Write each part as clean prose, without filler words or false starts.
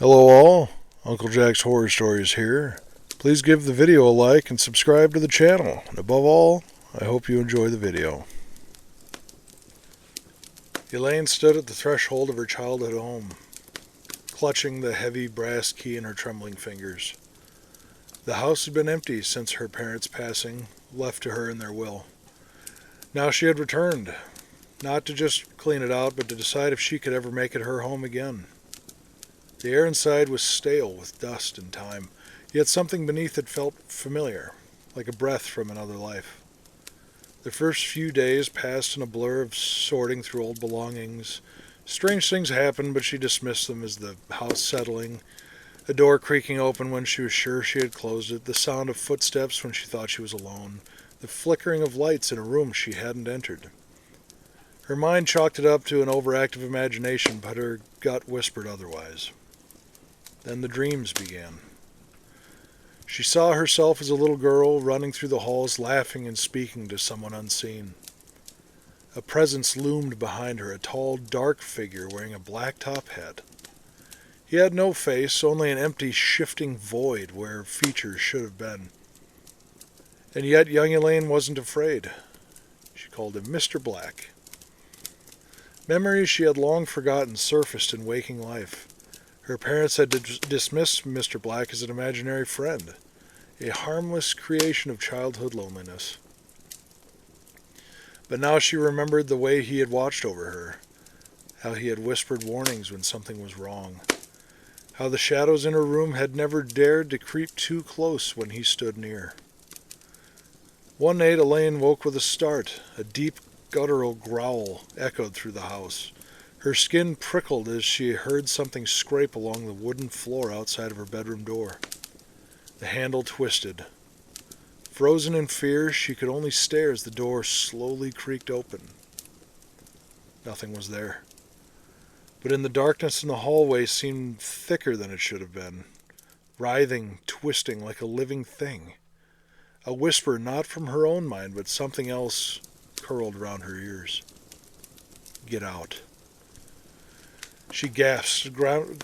Hello all, Uncle Jack's Horror Stories here. Please give the video a like and subscribe to the channel. And above all, I hope you enjoy the video. Elaine stood at the threshold of her childhood home, clutching the heavy brass key in her trembling fingers. The house had been empty since her parents' passing, left to her in their will. Now she had returned, not to just clean it out, but to decide if she could ever make it her home again. The air inside was stale with dust and time, yet something beneath it felt familiar, like a breath from another life. The first few days passed in a blur of sorting through old belongings. Strange things happened, but she dismissed them as the house settling, a door creaking open when she was sure she had closed it, the sound of footsteps when she thought she was alone, the flickering of lights in a room she hadn't entered. Her mind chalked it up to an overactive imagination, but her gut whispered otherwise. Then the dreams began. She saw herself as a little girl running through the halls, laughing and speaking to someone unseen. A presence loomed behind her, a tall, dark figure wearing a black top hat. He had no face, only an empty, shifting void where features should have been. And yet young Elaine wasn't afraid. She called him Mr. Black. Memories she had long forgotten surfaced in waking life. Her parents had dismissed Mr. Black as an imaginary friend, a harmless creation of childhood loneliness. But now she remembered the way he had watched over her, how he had whispered warnings when something was wrong, how the shadows in her room had never dared to creep too close when he stood near. One night Elaine woke with a start. A deep, guttural growl echoed through the house. Her skin prickled as she heard something scrape along the wooden floor outside of her bedroom door. The handle twisted. Frozen in fear, she could only stare as the door slowly creaked open. Nothing was there. But in the darkness in the hallway seemed thicker than it should have been, writhing, twisting like a living thing. A whisper not from her own mind, but something else curled around her ears. "Get out." She gasped,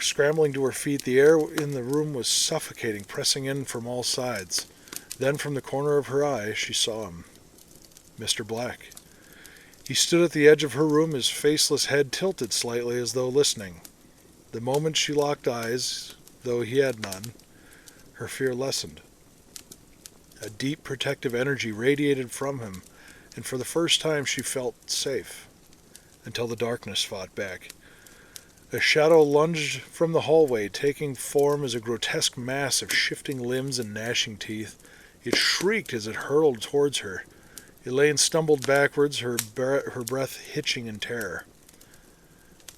scrambling to her feet. The air in the room was suffocating, pressing in from all sides. Then from the corner of her eye, she saw him. Mr. Black. He stood at the edge of her room, his faceless head tilted slightly as though listening. The moment she locked eyes, though he had none, her fear lessened. A deep protective energy radiated from him, and for the first time she felt safe, until the darkness fought back. A shadow lunged from the hallway, taking form as a grotesque mass of shifting limbs and gnashing teeth. It shrieked as it hurled towards her. Elaine stumbled backwards, her breath hitching in terror.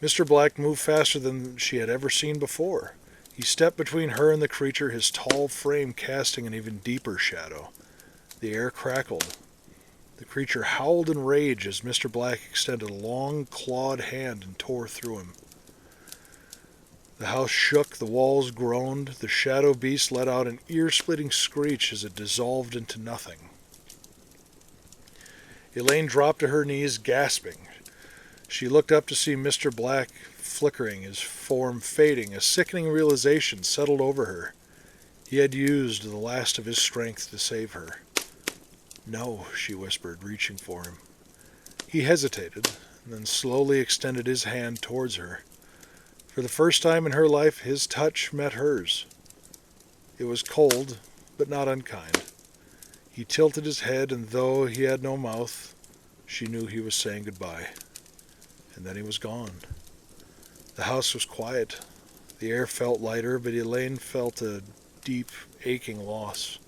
Mr. Black moved faster than she had ever seen before. He stepped between her and the creature, his tall frame casting an even deeper shadow. The air crackled. The creature howled in rage as Mr. Black extended a long, clawed hand and tore through him. The house shook, the walls groaned, the shadow beast let out an ear-splitting screech as it dissolved into nothing. Elaine dropped to her knees, gasping. She looked up to see Mr. Black flickering, his form fading. A sickening realization settled over her. He had used the last of his strength to save her. "No," she whispered, reaching for him. He hesitated, and then slowly extended his hand towards her. For the first time in her life, his touch met hers. It was cold, but not unkind. He tilted his head, and though he had no mouth, she knew he was saying goodbye. And then he was gone. The house was quiet. The air felt lighter, but Elaine felt a deep, aching loss.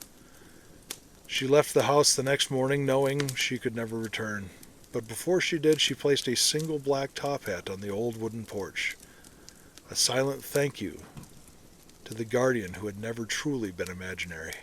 She left the house the next morning, knowing she could never return. But before she did, she placed a single black top hat on the old wooden porch. A silent thank you to the guardian who had never truly been imaginary.